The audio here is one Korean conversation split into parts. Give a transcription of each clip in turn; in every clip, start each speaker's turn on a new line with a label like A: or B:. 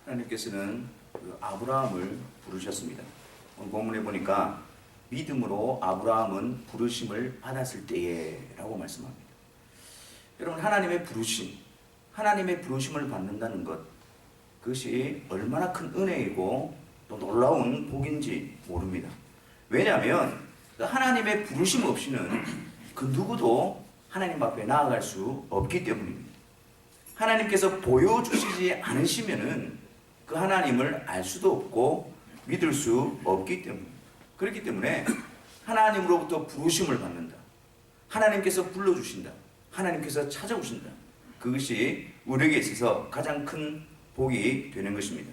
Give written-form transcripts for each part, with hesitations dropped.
A: 하나님께서는 그 아브라함을 부르셨습니다. 오늘 본문에 보니까 믿음으로 아브라함은 부르심을 받았을 때에 라고 말씀합니다. 여러분, 하나님의 부르심을 받는다는 것, 그것이 얼마나 큰 은혜이고 또 놀라운 복인지 모릅니다. 왜냐하면 하나님의 부르심 없이는 그 누구도 하나님 앞에 나아갈 수 없기 때문입니다. 하나님께서 보여주시지 않으시면은 그 하나님을 알 수도 없고 믿을 수 없기 때문입니다. 그렇기 때문에 하나님으로부터 부르심을 받는다. 하나님께서 불러주신다. 하나님께서 찾아오신다. 그것이 우리에게 있어서 가장 큰 복이 되는 것입니다.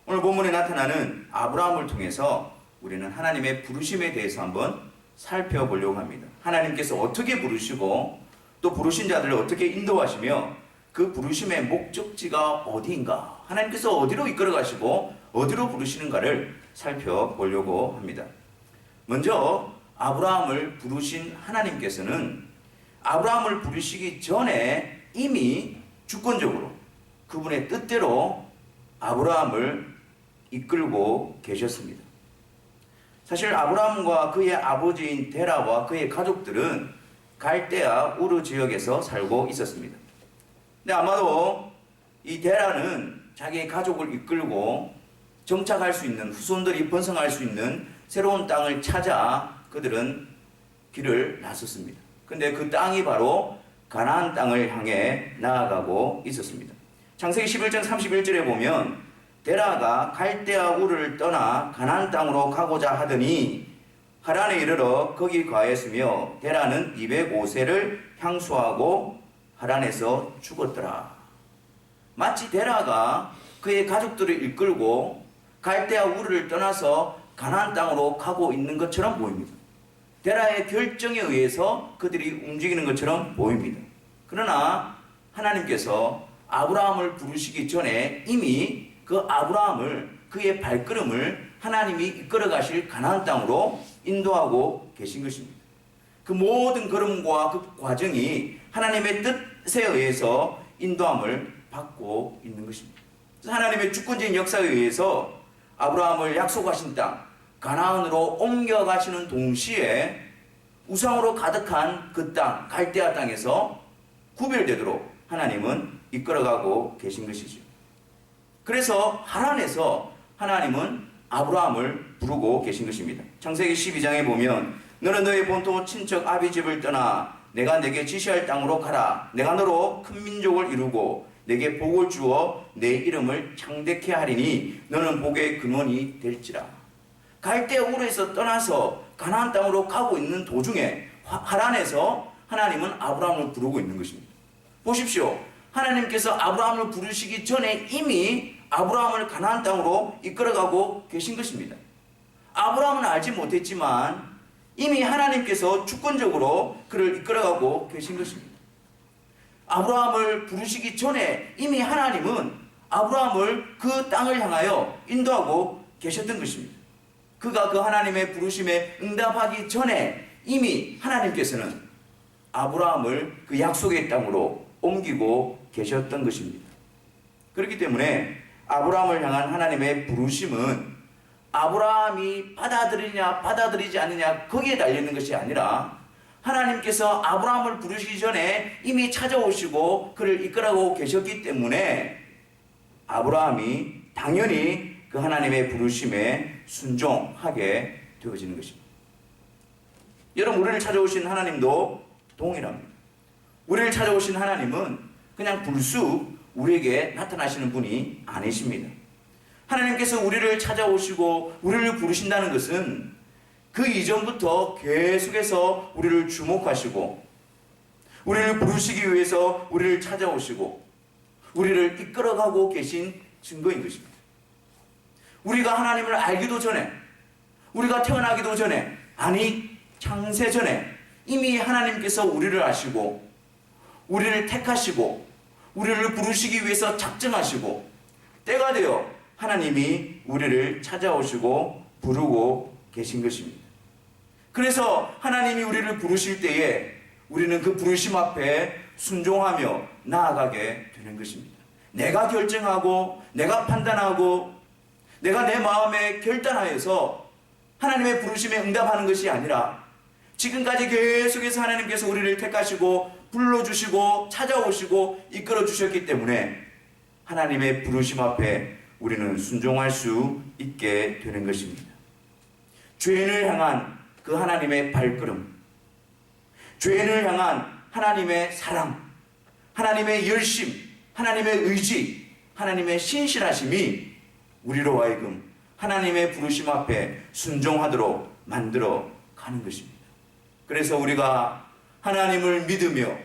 A: 오늘 본문에 나타나는 아브라함을 통해서 우리는 하나님의 부르심에 대해서 한번 살펴보려고 합니다. 하나님께서 어떻게 부르시고 또 부르신 자들을 어떻게 인도하시며 그 부르심의 목적지가 어디인가, 하나님께서 어디로 이끌어 가시고 어디로 부르시는가를 살펴보려고 합니다. 먼저 아브라함을 부르신 하나님께서는 아브라함을 부르시기 전에 이미 주권적으로 그분의 뜻대로 아브라함을 이끌고 계셨습니다. 사실 아브라함과 그의 아버지인 데라와 그의 가족들은 갈대아 우르 지역에서 살고 있었습니다. 근데 아마도 이 데라는 자기의 가족을 이끌고 정착할 수 있는, 후손들이 번성할 수 있는 새로운 땅을 찾아 그들은 길을 나섰습니다. 근데 그 땅이 바로 가나안 땅을 향해 나아가고 있었습니다. 창세기 11장 31절에 보면 데라가 갈대아 우르를 떠나 가나안 땅으로 가고자 하더니 하란에 이르러 거기 거하였으며 데라는 205세를 향수하고 하란에서 죽었더라. 마치 데라가 그의 가족들을 이끌고 갈대아 우르를 떠나서 가나안 땅으로 가고 있는 것처럼 보입니다. 데라의 결정에 의해서 그들이 움직이는 것처럼 보입니다. 그러나 하나님께서 아브라함을 부르시기 전에 이미 그 아브라함을, 그의 발걸음을 하나님이 이끌어 가실 가나안 땅으로 인도하고 계신 것입니다. 그 모든 걸음과 그 과정이 하나님의 뜻에 의해서 인도함을 받고 있는 것입니다. 하나님의 주권적인 역사에 의해서 아브라함을 약속하신 땅 가나안으로 옮겨가시는 동시에 우상으로 가득한 그 땅, 갈대아 땅에서 구별되도록 하나님은 이끌어가고 계신 것이죠. 그래서 하란에서 하나님은 아브라함을 부르고 계신 것입니다. 창세기 12장에 보면 너는 너의 본토 친척 아비 집을 떠나 내가 내게 지시할 땅으로 가라. 내가 너로 큰 민족을 이루고 내게 복을 주어 내 이름을 창대케 하리니 너는 복의 근원이 될지라. 갈대아 우르에서 떠나서 가나안 땅으로 가고 있는 도중에 하란에서 하나님은 아브라함을 부르고 있는 것입니다. 보십시오. 하나님께서 아브라함을 부르시기 전에 이미 아브라함을 가나안 땅으로 이끌어가고 계신 것입니다. 아브라함은 알지 못했지만 이미 하나님께서 주권적으로 그를 이끌어가고 계신 것입니다. 아브라함을 부르시기 전에 이미 하나님은 아브라함을 그 땅을 향하여 인도하고 계셨던 것입니다. 그가 그 하나님의 부르심에 응답하기 전에 이미 하나님께서는 아브라함을 그 약속의 땅으로 옮기고 계셨던 것입니다. 그렇기 때문에 아브라함을 향한 하나님의 부르심은 아브라함이 받아들이냐 받아들이지 않느냐 거기에 달려있는 것이 아니라 하나님께서 아브라함을 부르시기 전에 이미 찾아오시고 그를 이끌어가고 계셨기 때문에 아브라함이 당연히 그 하나님의 부르심에 순종하게 되어지는 것입니다. 여러분, 우리를 찾아오신 하나님도 동일합니다. 우리를 찾아오신 하나님은 그냥 불쑥 우리에게 나타나시는 분이 아니십니다. 하나님께서 우리를 찾아오시고 우리를 부르신다는 것은 그 이전부터 계속해서 우리를 주목하시고 우리를 부르시기 위해서 우리를 찾아오시고 우리를 이끌어가고 계신 증거인 것입니다. 우리가 하나님을 알기도 전에, 우리가 태어나기도 전에, 아니 창세 전에 이미 하나님께서 우리를 아시고 우리를 택하시고 우리를 부르시기 위해서 작정하시고 때가 되어 하나님이 우리를 찾아오시고 부르고 계신 것입니다. 그래서 하나님이 우리를 부르실 때에 우리는 그 부르심 앞에 순종하며 나아가게 되는 것입니다. 내가 결정하고 내가 판단하고 내가 내 마음에 결단하여서 하나님의 부르심에 응답하는 것이 아니라 지금까지 계속해서 하나님께서 우리를 택하시고 불러주시고 찾아오시고 이끌어 주셨기 때문에 하나님의 부르심 앞에 우리는 순종할 수 있게 되는 것입니다. 죄인을 향한 그 하나님의 발걸음, 죄인을 향한 하나님의 사랑, 하나님의 열심, 하나님의 의지, 하나님의 신실하심이 우리로 하여금 하나님의 부르심 앞에 순종하도록 만들어 가는 것입니다. 그래서 우리가 하나님을 믿으며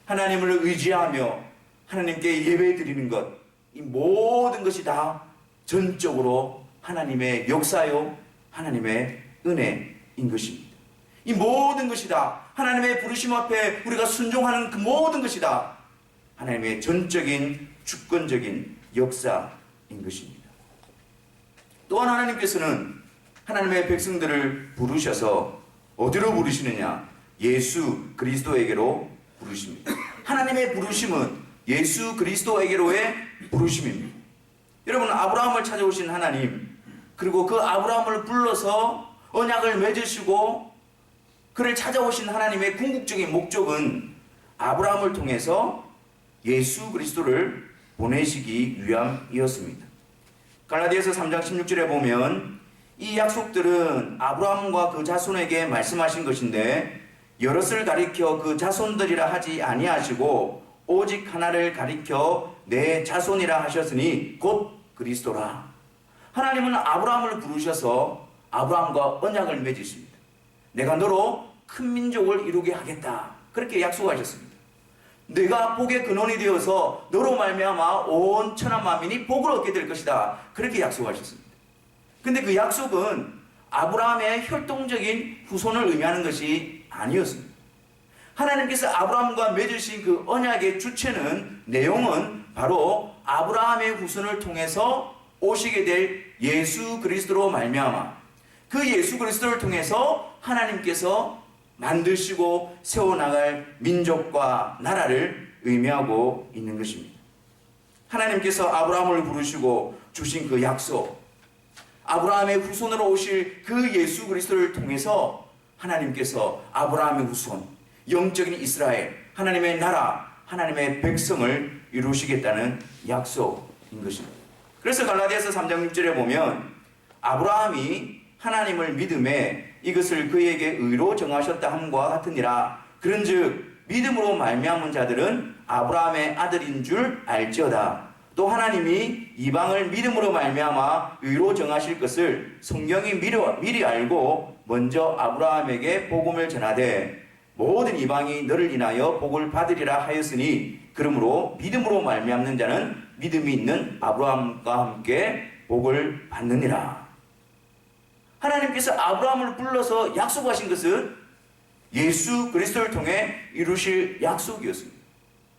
A: 하나님을 의지하며 하나님께 예배드리는 것, 이 모든 것이 다 전적으로 하나님의 역사요 하나님의 은혜인 것입니다. 이 모든 것이 다 하나님의 부르심 앞에 우리가 순종하는 그 모든 것이 다 하나님의 전적인 주권적인 역사인 것입니다. 또한 하나님께서는 하나님의 백성들을 부르셔서 어디로 부르시느냐? 예수 그리스도에게로 부르십니다. 하나님의 부르심은 예수 그리스도에게로의 부르심입니다. 여러분, 아브라함을 찾아오신 하나님, 그리고 그 아브라함을 불러서 언약을 맺으시고 그를 찾아오신 하나님의 궁극적인 목적은 아브라함을 통해서 예수 그리스도를 보내시기 위함이었습니다. 갈라디아서 3장 16절에 보면 이 약속들은 아브라함과 그 자손에게 말씀하신 것인데 여럿을 가리켜 그 자손들이라 하지 아니하시고 오직 하나를 가리켜 내 자손이라 하셨으니 곧 그리스도라. 하나님은 아브라함을 부르셔서 아브라함과 언약을 맺으십니다. 내가 너로 큰 민족을 이루게 하겠다. 그렇게 약속하셨습니다. 내가 복의 근원이 되어서 너로 말미암아 온 천하 만민이 복을 얻게 될 것이다. 그렇게 약속하셨습니다. 근데 그 약속은 아브라함의 혈통적인 후손을 의미하는 것이 아니었습니다. 하나님께서 아브라함과 맺으신 그 언약의 주체는, 내용은 바로 아브라함의 후손을 통해서 오시게 될 예수 그리스도로 말미암아 그 예수 그리스도를 통해서 하나님께서 만드시고 세워나갈 민족과 나라를 의미하고 있는 것입니다. 하나님께서 아브라함을 부르시고 주신 그 약속, 아브라함의 후손으로 오실 그 예수 그리스도를 통해서 하나님께서 아브라함의 후손, 영적인 이스라엘, 하나님의 나라, 하나님의 백성을 이루시겠다는 약속인 것입니다. 그래서 갈라디아서 3장 6절에 보면 아브라함이 하나님을 믿음에 이것을 그에게 의로 정하셨다 함과 같으니라. 그런즉 믿음으로 말미암은 자들은 아브라함의 아들인 줄 알지어다. 또 하나님이 이방을 믿음으로 말미암아 의로 정하실 것을 성경이 미리 알고 먼저 아브라함에게 복음을 전하되 모든 이방이 너를 인하여 복을 받으리라 하였으니 그러므로 믿음으로 말미암는 자는 믿음이 있는 아브라함과 함께 복을 받느니라. 하나님께서 아브라함을 불러서 약속하신 것은 예수 그리스도를 통해 이루실 약속이었습니다.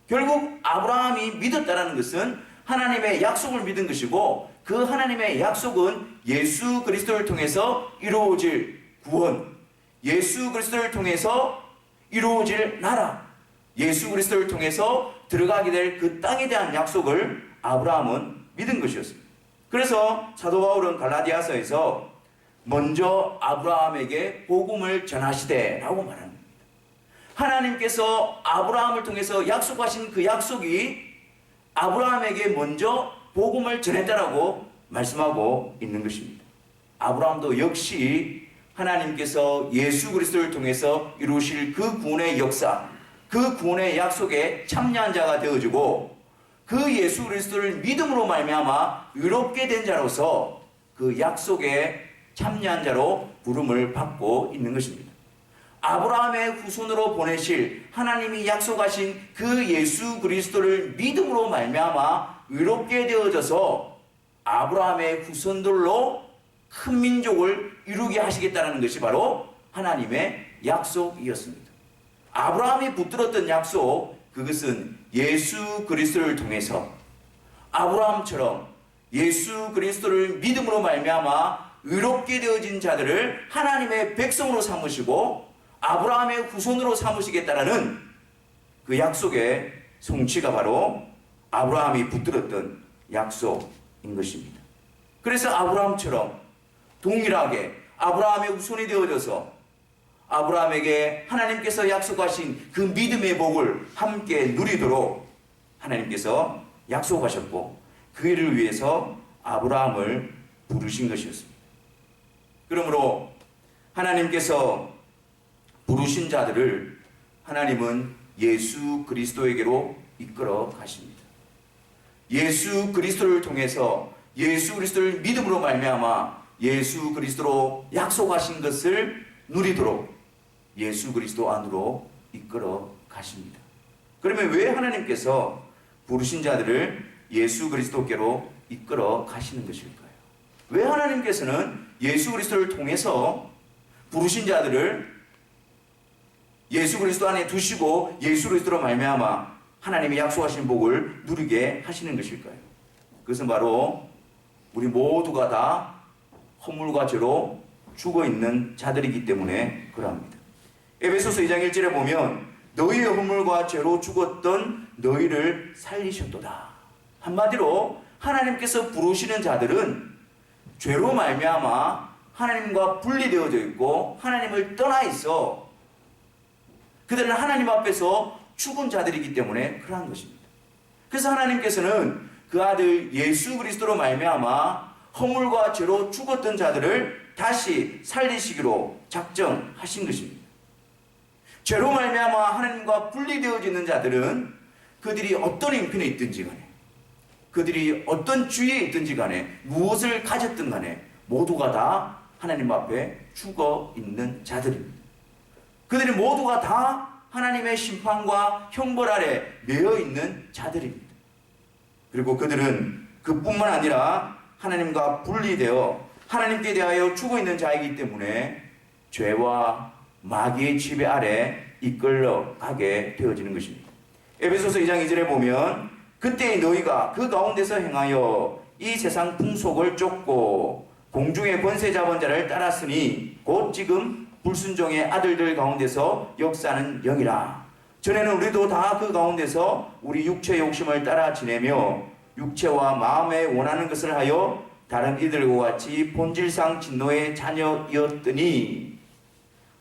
A: 결국 아브라함이 믿었다는 것은 하나님의 약속을 믿은 것이고 그 하나님의 약속은 예수 그리스도를 통해서 이루어질 구원, 예수 그리스도를 통해서 이루어질 나라, 예수 그리스도를 통해서 들어가게 될 그 땅에 대한 약속을 아브라함은 믿은 것이었습니다. 그래서 사도 바울은 갈라디아서에서 먼저 아브라함에게 복음을 전하시되 라고 말합니다. 하나님께서 아브라함을 통해서 약속하신 그 약속이 아브라함에게 먼저 복음을 전했다라고 말씀하고 있는 것입니다. 아브라함도 역시 하나님께서 예수 그리스도를 통해서 이루실 그 구원의 역사, 그 구원의 약속에 참여한 자가 되어지고 그 예수 그리스도를 믿음으로 말미암아 의롭게 된 자로서 그 약속에 참여한 자로 부름을 받고 있는 것입니다. 아브라함의 후손으로 보내실 하나님이 약속하신 그 예수 그리스도를 믿음으로 말미암아 의롭게 되어져서 아브라함의 후손들로 큰 민족을 이루게 하시겠다는 것이 바로 하나님의 약속이었습니다. 아브라함이 붙들었던 약속, 그것은 예수 그리스도를 통해서 아브라함처럼 예수 그리스도를 믿음으로 말미암아 의롭게 되어진 자들을 하나님의 백성으로 삼으시고 아브라함의 후손으로 삼으시겠다라는 그 약속의 성취가 바로 아브라함이 붙들었던 약속인 것입니다. 그래서 아브라함처럼 동일하게 아브라함의 후손이 되어져서 아브라함에게 하나님께서 약속하신 그 믿음의 복을 함께 누리도록 하나님께서 약속하셨고 그 일을 위해서 아브라함을 부르신 것이었습니다. 그러므로 하나님께서 부르신 자들을 하나님은 예수 그리스도에게로 이끌어 가십니다. 예수 그리스도를 통해서 예수 그리스도를 믿음으로 말미암아 예수 그리스도로 약속하신 것을 누리도록 예수 그리스도 안으로 이끌어 가십니다. 그러면 왜 하나님께서 부르신 자들을 예수 그리스도께로 이끌어 가시는 것일까요? 왜 하나님께서는 예수 그리스도를 통해서 부르신 자들을 예수 그리스도 안에 두시고 예수 그리스도로 말미암아 하나님이 약속하신 복을 누리게 하시는 것일까요? 그것은 바로 우리 모두가 다 허물과 죄로 죽어있는 자들이기 때문에 그러합니다. 에베소서 2장 1절에 보면 너희의 허물과 죄로 죽었던 너희를 살리셨도다. 한마디로 하나님께서 부르시는 자들은 죄로 말미암아 하나님과 분리되어져 있고 하나님을 떠나 있어 그들은 하나님 앞에서 죽은 자들이기 때문에 그러한 것입니다. 그래서 하나님께서는 그 아들 예수 그리스도로 말미암아 허물과 죄로 죽었던 자들을 다시 살리시기로 작정하신 것입니다. 죄로 말미암아 하나님과 분리되어져 있는 자들은 그들이 어떤 형편에 있든지 간에 그들이 어떤 주위에 있든지 간에 무엇을 가졌든 간에 모두가 다 하나님 앞에 죽어 있는 자들입니다. 그들이 모두가 다 하나님의 심판과 형벌 아래 매여 있는 자들입니다. 그리고 그들은 그뿐만 아니라 하나님과 분리되어 하나님께 대하여 죽어 있는 자이기 때문에 죄와 마귀의 지배 아래 이끌려 가게 되어지는 것입니다. 에베소서 2장 2절에 보면 그때 너희가 그 가운데서 행하여 이 세상 풍속을 쫓고 공중의 권세 잡은 자를 따랐으니 곧 지금 불순종의 아들들 가운데서 역사하는 영이라. 전에는 우리도 다 그 가운데서 우리 육체의 욕심을 따라 지내며 육체와 마음에 원하는 것을 하여 다른 이들과 같이 본질상 진노의 자녀였더니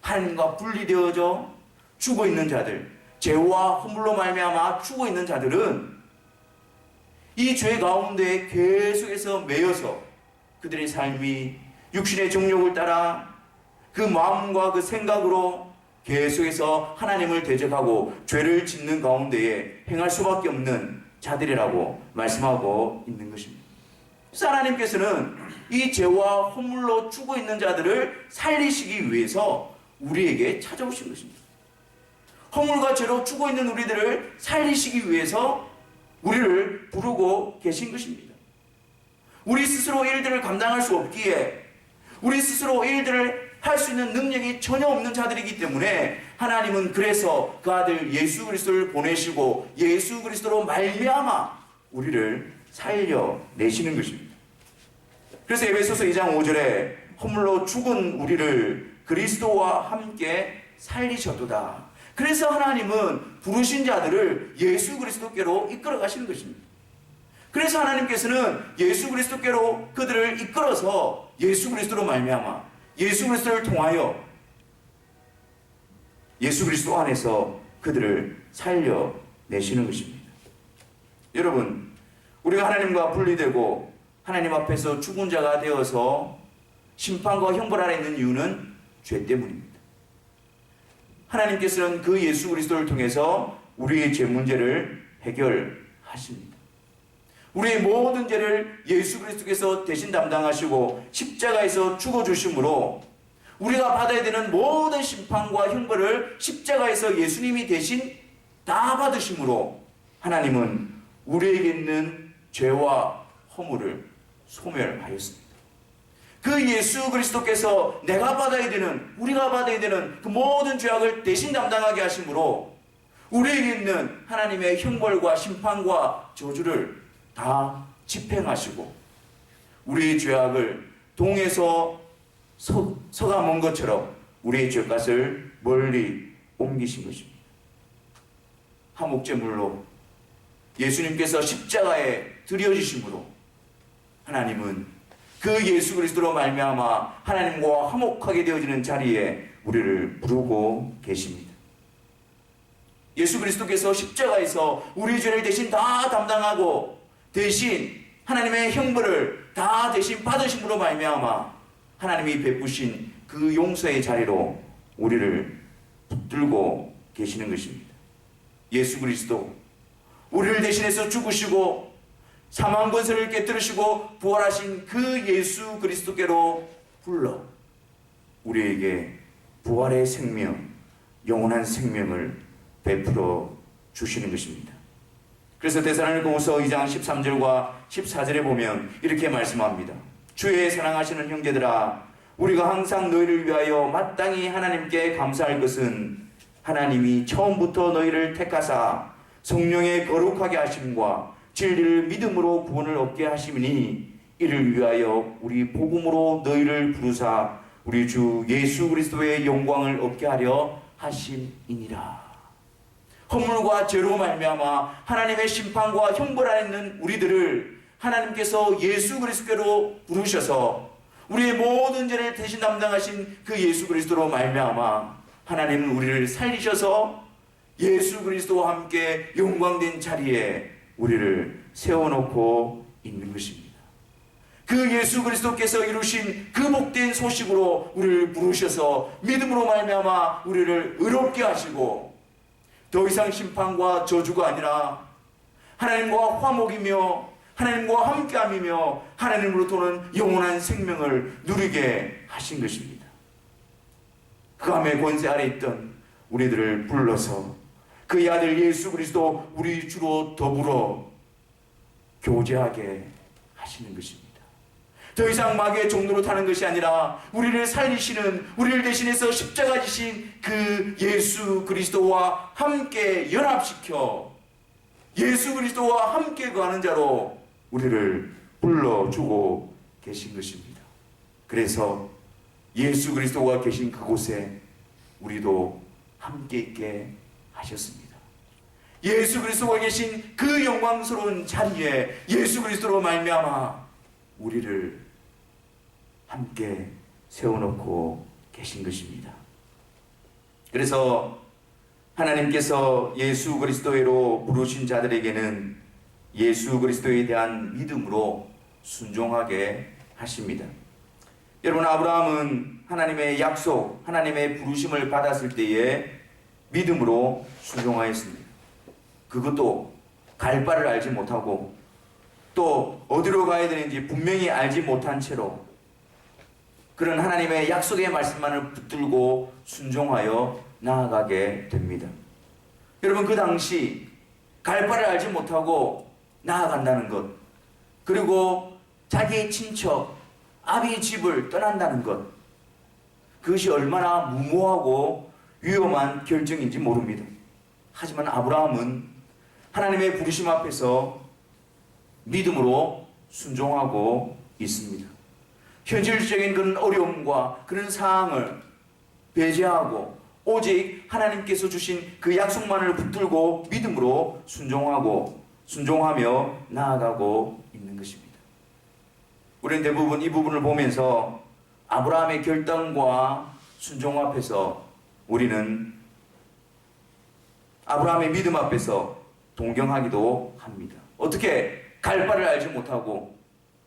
A: 하나님과 분리되어져 죽어 있는 자들, 죄와 허물로 말미암아 죽어 있는 자들은 이 죄 가운데 계속해서 매여서 그들의 삶이 육신의 정욕을 따라 그 마음과 그 생각으로 계속해서 하나님을 대적하고 죄를 짓는 가운데에 행할 수밖에 없는 자들이라고 말씀하고 있는 것입니다. 그래서 하나님께서는 이 죄와 허물로 죽어 있는 자들을 살리시기 위해서 우리에게 찾아오신 것입니다. 허물과 죄로 죽어 있는 우리들을 살리시기 위해서 우리를 부르고 계신 것입니다. 우리 스스로 일들을 감당할 수 없기에 우리 스스로 일들을 할 수 있는 능력이 전혀 없는 자들이기 때문에 하나님은 그래서 그 아들 예수 그리스도를 보내시고 예수 그리스도로 말미암아 우리를 살려내시는 것입니다. 그래서 에베소서 2장 5절에 허물로 죽은 우리를 그리스도와 함께 살리셨도다. 그래서 하나님은 부르신 자들을 예수 그리스도께로 이끌어 가시는 것입니다. 그래서 하나님께서는 예수 그리스도께로 그들을 이끌어서 예수 그리스도로 말미암아 예수 그리스도를 통하여 예수 그리스도 안에서 그들을 살려내시는 것입니다. 여러분, 우리가 하나님과 분리되고 하나님 앞에서 죽은 자가 되어서 심판과 형벌 아래 있는 이유는 죄 때문입니다. 하나님께서는 그 예수 그리스도를 통해서 우리의 죄 문제를 해결하십니다. 우리의 모든 죄를 예수 그리스도께서 대신 담당하시고 십자가에서 죽어주심으로 우리가 받아야 되는 모든 심판과 형벌을 십자가에서 예수님이 대신 다 받으심으로 하나님은 우리에게 있는 죄와 허물을 소멸하였습니다. 그 예수 그리스도께서 내가 받아야 되는, 우리가 받아야 되는 그 모든 죄악을 대신 담당하게 하심으로 우리에게 있는 하나님의 형벌과 심판과 저주를 다 집행하시고 우리의 죄악을 동에서 서가 먼 것처럼 우리의 죄값을 멀리 옮기신 것입니다. 화목제물로 예수님께서 십자가에 드려지심으로 하나님은 그 예수 그리스도로 말미암아 하나님과 화목하게 되어지는 자리에 우리를 부르고 계십니다. 예수 그리스도께서 십자가에서 우리 죄를 대신 다 담당하고 대신 하나님의 형벌을 다 대신 받으심으로 말미암아 하나님이 베푸신 그 용서의 자리로 우리를 붙들고 계시는 것입니다. 예수 그리스도 우리를 대신해서 죽으시고 사망 권세를 깨뜨리시고 부활하신 그 예수 그리스도께로 불러 우리에게 부활의 생명, 영원한 생명을 베풀어 주시는 것입니다. 그래서 데살로니가후서 2장 13절과 14절에 보면 이렇게 말씀합니다. 주의 사랑하시는 형제들아, 우리가 항상 너희를 위하여 마땅히 하나님께 감사할 것은 하나님이 처음부터 너희를 택하사 성령의 거룩하게 하심과 진리를 믿음으로 구원을 얻게 하심이니 이를 위하여 우리 복음으로 너희를 부르사 우리 주 예수 그리스도의 영광을 얻게 하려 하심이니라. 허물과 죄로 말미암아 하나님의 심판과 형벌 안에 있는 우리들을 하나님께서 예수 그리스도로 부르셔서 우리의 모든 죄를 대신 담당하신 그 예수 그리스도로 말미암아 하나님은 우리를 살리셔서 예수 그리스도와 함께 영광된 자리에 우리를 세워놓고 있는 것입니다. 그 예수 그리스도께서 이루신 그 복된 소식으로 우리를 부르셔서 믿음으로 말미암아 우리를 의롭게 하시고 더 이상 심판과 저주가 아니라 하나님과 화목이며 하나님과 함께함이며 하나님으로부터는 영원한 생명을 누리게 하신 것입니다. 그 암의 권세 아래 있던 우리들을 불러서 그의 아들 예수 그리스도 우리 주로 더불어 교제하게 하시는 것입니다. 더 이상 마귀의 종로로 타는 것이 아니라 우리를 살리시는, 우리를 대신해서 십자가 지신 그 예수 그리스도와 함께 연합시켜 예수 그리스도와 함께 거하는 자로 우리를 불러주고 계신 것입니다. 그래서 예수 그리스도가 계신 그곳에 우리도 함께 있게 하셨습니다. 예수 그리스도가 계신 그 영광스러운 자리에 예수 그리스도로 말미암아 우리를 함께 세워놓고 계신 것입니다. 그래서 하나님께서 예수 그리스도로 부르신 자들에게는 예수 그리스도에 대한 믿음으로 순종하게 하십니다. 여러분, 아브라함은 하나님의 약속, 하나님의 부르심을 받았을 때에 믿음으로 순종하였습니다. 그것도 갈 바를 알지 못하고 또 어디로 가야 되는지 분명히 알지 못한 채로 그런 하나님의 약속의 말씀만을 붙들고 순종하여 나아가게 됩니다. 여러분, 그 당시 갈 바를 알지 못하고 나아간다는 것, 그리고 자기의 친척 아비의 집을 떠난다는 것, 그것이 얼마나 무모하고 위험한 결정인지 모릅니다. 하지만 아브라함은 하나님의 부르심 앞에서 믿음으로 순종하고 있습니다. 현실적인 그런 어려움과 그런 상황을 배제하고 오직 하나님께서 주신 그 약속만을 붙들고 믿음으로 순종하며 나아가고 있는 것입니다. 우리는 대부분 이 부분을 보면서 아브라함의 결단과 순종 앞에서 우리는 아브라함의 믿음 앞에서 동경하기도 합니다. 어떻게 갈 바를 알지 못하고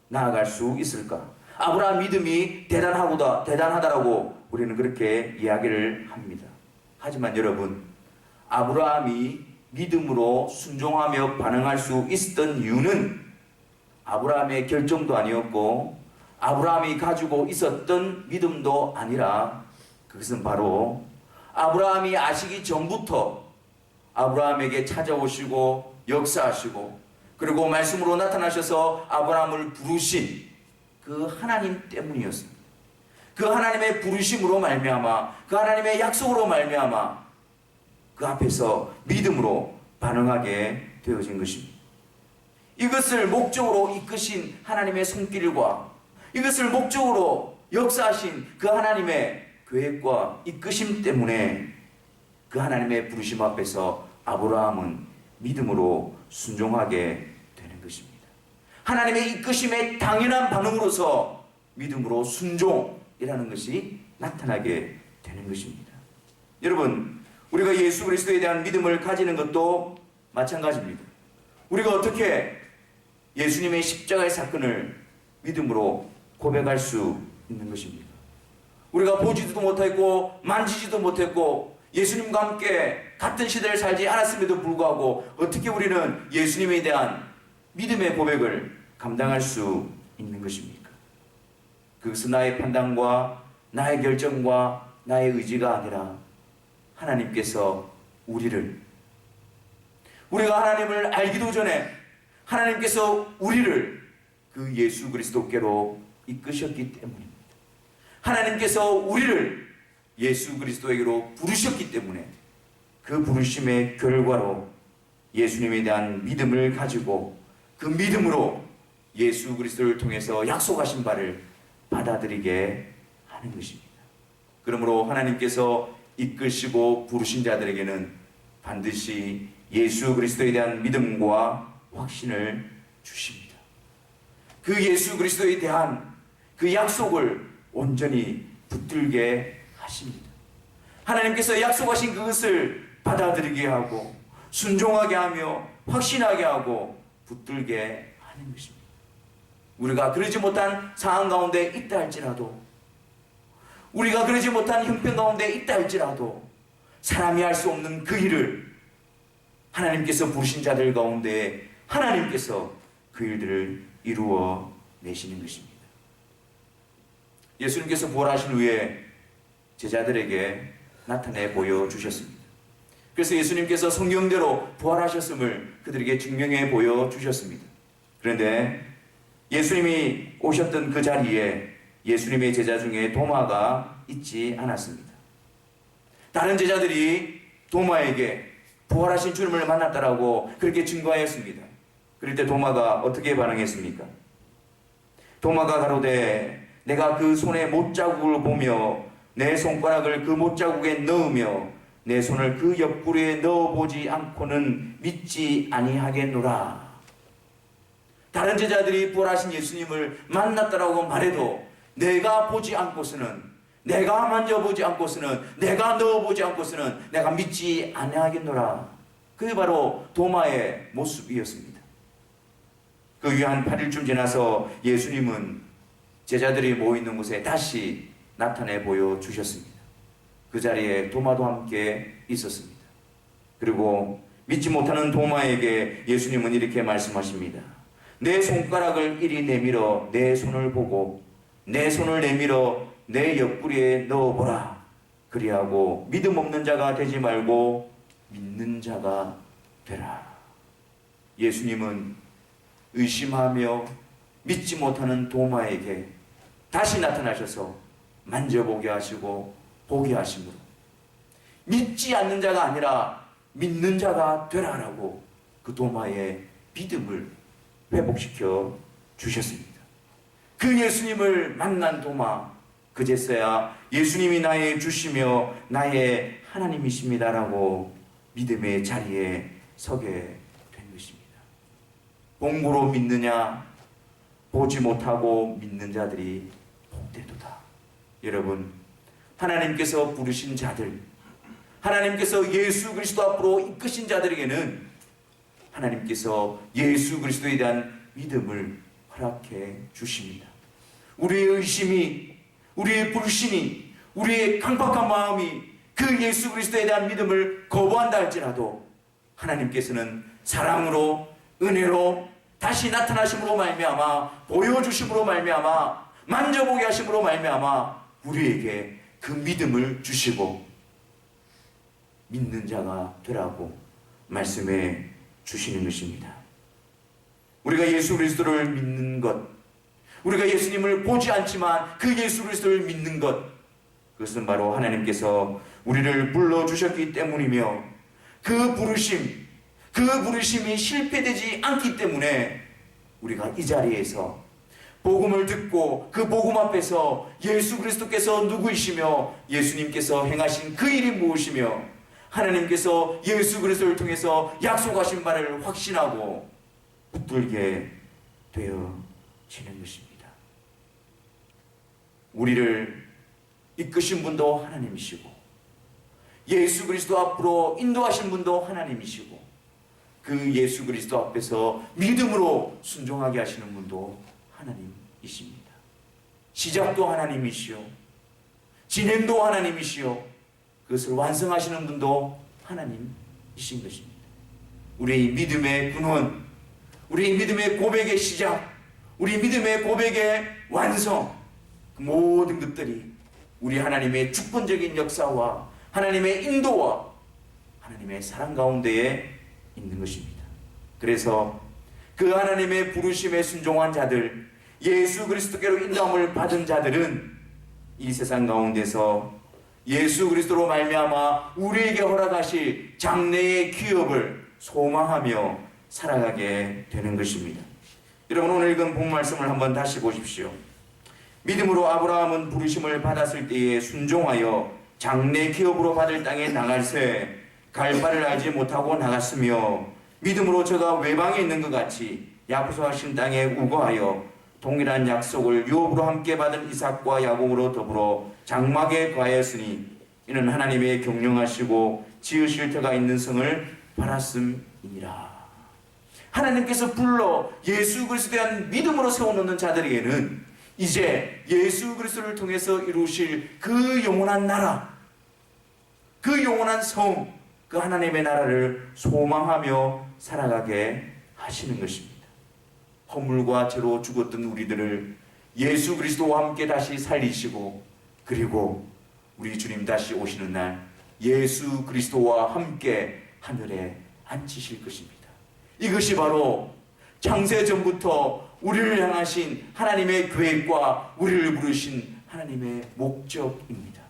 A: 나아갈 수 있을까? 아브라함 믿음이 대단하다라고 우리는 그렇게 이야기를 합니다. 하지만 여러분, 아브라함이 믿음으로 순종하며 반응할 수 있었던 이유는 아브라함의 결정도 아니었고 아브라함이 가지고 있었던 믿음도 아니라 그것은 바로 아브라함이 아시기 전부터 아브라함에게 찾아오시고 역사하시고 그리고 말씀으로 나타나셔서 아브라함을 부르신 그 하나님 때문이었습니다. 그 하나님의 부르심으로 말미암아, 그 하나님의 약속으로 말미암아 그 앞에서 믿음으로 반응하게 되어진 것입니다. 이것을 목적으로 이끄신 하나님의 손길과 이것을 목적으로 역사하신 그 하나님의 계획과 이끄심 때문에 그 하나님의 부르심 앞에서 아브라함은 믿음으로 순종하게 되는 것입니다. 하나님의 이끄심에 당연한 반응으로서 믿음으로 순종이라는 것이 나타나게 되는 것입니다. 여러분, 우리가 예수 그리스도에 대한 믿음을 가지는 것도 마찬가지입니다. 우리가 어떻게 예수님의 십자가의 사건을 믿음으로 고백할 수 있는 것입니까? 우리가 보지도 못했고 만지지도 못했고 예수님과 함께 같은 시대를 살지 않았음에도 불구하고 어떻게 우리는 예수님에 대한 믿음의 고백을 감당할 수 있는 것입니까? 그것은 나의 판단과 나의 결정과 나의 의지가 아니라 하나님께서 우리가 하나님을 알기도 전에 하나님께서 우리를 그 예수 그리스도께로 이끄셨기 때문입니다. 하나님께서 우리를 예수 그리스도에게로 부르셨기 때문에 그 부르심의 결과로 예수님에 대한 믿음을 가지고 그 믿음으로 예수 그리스도를 통해서 약속하신 바를 받아들이게 하는 것입니다. 그러므로 하나님께서 이끄시고 부르신 자들에게는 반드시 예수 그리스도에 대한 믿음과 확신을 주십니다. 그 예수 그리스도에 대한 그 약속을 온전히 붙들게 하십니다. 하나님께서 약속하신 그것을 받아들이게 하고 순종하게 하며 확신하게 하고 붙들게 하는 것입니다. 우리가 그러지 못한 상황 가운데 있다 할지라도, 우리가 그러지 못한 형편 가운데 있다 할지라도 사람이 할 수 없는 그 일을 하나님께서 부르신 자들 가운데 하나님께서 그 일들을 이루어 내시는 것입니다. 예수님께서 부활하신 후에 제자들에게 나타내 보여주셨습니다. 그래서 예수님께서 성경대로 부활하셨음을 그들에게 증명해 보여주셨습니다. 그런데 예수님이 오셨던 그 자리에 예수님의 제자 중에 도마가 있지 않았습니다. 다른 제자들이 도마에게 부활하신 주님을 만났다라고 그렇게 증거하였습니다. 그럴 때 도마가 어떻게 반응했습니까? 도마가 가로되 내가 그 손의 못자국을 보며 내 손가락을 그 못자국에 넣으며 내 손을 그 옆구리에 넣어보지 않고는 믿지 아니하겠노라. 다른 제자들이 부활하신 예수님을 만났다라고 말해도 내가 보지 않고서는, 내가 만져보지 않고서는, 내가 넣어보지 않고서는 내가 믿지 아니하겠노라. 그게 바로 도마의 모습이었습니다. 그 후에 한 8일쯤 지나서 예수님은 제자들이 모이는 곳에 다시 나타내 보여주셨습니다. 그 자리에 도마도 함께 있었습니다. 그리고 믿지 못하는 도마에게 예수님은 이렇게 말씀하십니다. 내 손가락을 이리 내밀어 내 손을 보고 내 손을 내밀어 내 옆구리에 넣어보라. 그리하고 믿음 없는 자가 되지 말고 믿는 자가 되라. 예수님은 의심하며 믿지 못하는 도마에게 다시 나타나셔서 만져보게 하시고 보게 하심으로 믿지 않는 자가 아니라 믿는 자가 되라라고 그 도마의 믿음을 회복시켜 주셨습니다. 그 예수님을 만난 도마, 그제서야 예수님이 나의 주시며 나의 하나님이십니다라고 믿음의 자리에 서게 된 것입니다. 공부로 믿느냐, 보지 못하고 믿는 자들이 복되도다. 여러분, 하나님께서 부르신 자들, 하나님께서 예수 그리스도 앞으로 이끄신 자들에게는 하나님께서 예수 그리스도에 대한 믿음을 허락해 주십니다. 우리의 의심이, 우리의 불신이, 우리의 강박한 마음이 그 예수 그리스도에 대한 믿음을 거부한다 할지라도 하나님께서는 사랑으로, 은혜로, 다시 나타나심으로 말미암아, 보여주심으로 말미암아, 만져보게 하심으로 말미암아 우리에게 그 믿음을 주시고 믿는 자가 되라고 말씀해 주시는 것입니다. 우리가 예수 그리스도를 믿는 것, 우리가 예수님을 보지 않지만 그 예수 그리스도를 믿는 것, 그것은 바로 하나님께서 우리를 불러주셨기 때문이며 그 부르심이 실패되지 않기 때문에 우리가 이 자리에서 복음을 듣고 그 복음 앞에서 예수 그리스도께서 누구이시며 예수님께서 행하신 그 일이 무엇이며 하나님께서 예수 그리스도를 통해서 약속하신 바를 확신하고 붙들게 되어지는 것입니다. 우리를 이끄신 분도 하나님이시고 예수 그리스도 앞으로 인도하신 분도 하나님이시고 그 예수 그리스도 앞에서 믿음으로 순종하게 하시는 분도 하나님이십니다. 시작도 하나님이시요 진행도 하나님이시요 그것을 완성하시는 분도 하나님이신 것입니다. 우리의 믿음의 근원, 우리의 믿음의 고백의 시작, 우리 믿음의 고백의 완성, 그 모든 것들이 우리 하나님의 주권적인 역사와 하나님의 인도와 하나님의 사랑 가운데에 있는 것입니다. 그래서 그 하나님의 부르심에 순종한 자들, 예수 그리스도께로 인도함을 받은 자들은 이 세상 가운데서 예수 그리스도로 말미암아 우리에게 허락하실 장래의 기업을 소망하며 살아가게 되는 것입니다. 여러분, 오늘 읽은 본 말씀을 한번 다시 보십시오. 믿음으로 아브라함은 부르심을 받았을 때에 순종하여 장래 기업으로 받을 땅에 나갈새 갈 바를 알지 못하고 나갔으며 믿음으로 저가 외방에 있는 것 같이 약속하신 땅에 우거하여 동일한 약속을 유업으로 함께 받은 이삭과 야곱으로 더불어 장막에 거하였으니 이는 하나님의 경영하시고 지으실 터가 있는 성을 바랐음이니라. 하나님께서 불러 예수 그리스도에 대한 믿음으로 세워놓는 자들에게는 이제 예수 그리스도를 통해서 이루실 그 영원한 나라, 그 영원한 성, 그 하나님의 나라를 소망하며 살아가게 하시는 것입니다. 허물과 죄로 죽었던 우리들을 예수 그리스도와 함께 다시 살리시고 그리고 우리 주님 다시 오시는 날 예수 그리스도와 함께 하늘에 앉히실 것입니다. 이것이 바로 창세전부터 우리를 향하신 하나님의 계획과 우리를 부르신 하나님의 목적입니다.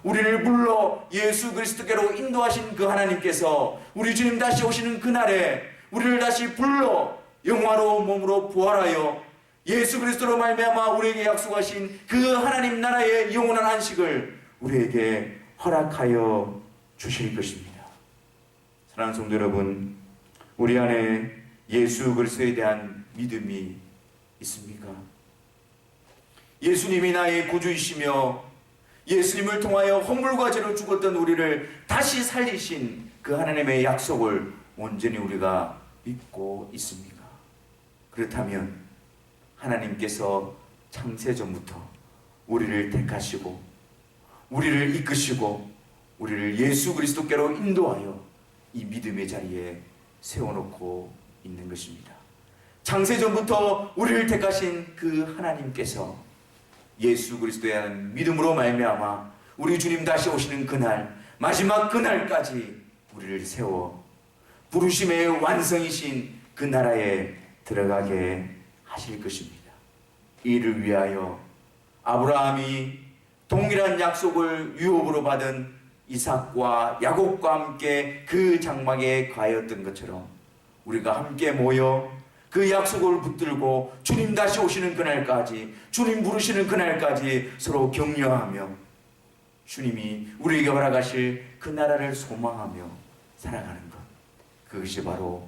A: 우리를 불러 예수 그리스도께로 인도하신 그 하나님께서 우리 주님 다시 오시는 그날에 우리를 다시 불러 영화로운 몸으로 부활하여 예수 그리스도로 말미암아 우리에게 약속하신 그 하나님 나라의 영원한 안식을 우리에게 허락하여 주실 것입니다. 사랑하는 성도 여러분, 우리 안에 예수 그리스도에 대한 믿음이 있습니까? 예수님이 나의 구주이시며 예수님을 통하여 허물과 죄로 죽었던 우리를 다시 살리신 그 하나님의 약속을 온전히 우리가 믿고 있습니까? 그렇다면 하나님께서 창세전부터 우리를 택하시고 우리를 이끄시고 우리를 예수 그리스도께로 인도하여 이 믿음의 자리에 세워놓고 있는 것입니다. 창세전부터 우리를 택하신 그 하나님께서 예수 그리스도에 대한 믿음으로 말미암아 우리 주님 다시 오시는 그날, 마지막 그날까지 우리를 세워 부르심의 완성이신 그 나라에 들어가게 하실 것입니다. 이를 위하여 아브라함이 동일한 약속을 유업으로 받은 이삭과 야곱과 함께 그 장막에 가였던 것처럼 우리가 함께 모여 그 약속을 붙들고 주님 다시 오시는 그날까지, 주님 부르시는 그날까지 서로 격려하며 주님이 우리에게 허락하실 그 나라를 소망하며 살아가는 것, 그것이 바로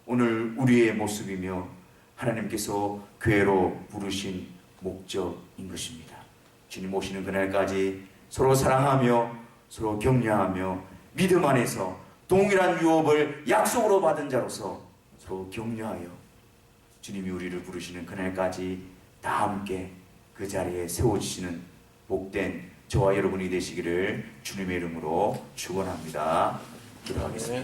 A: 오늘 우리의 모습이며 하나님께서 교회로 부르신 목적인 것입니다. 주님 오시는 그날까지 서로 사랑하며 서로 격려하며 믿음 안에서 동일한 유업을 약속으로 받은 자로서 서로 격려하여 주님이 우리를 부르시는 그날까지 다 함께 그 자리에 세워주시는 복된 저와 여러분이 되시기를 주님의 이름으로 축원합니다. 기도하겠습니다.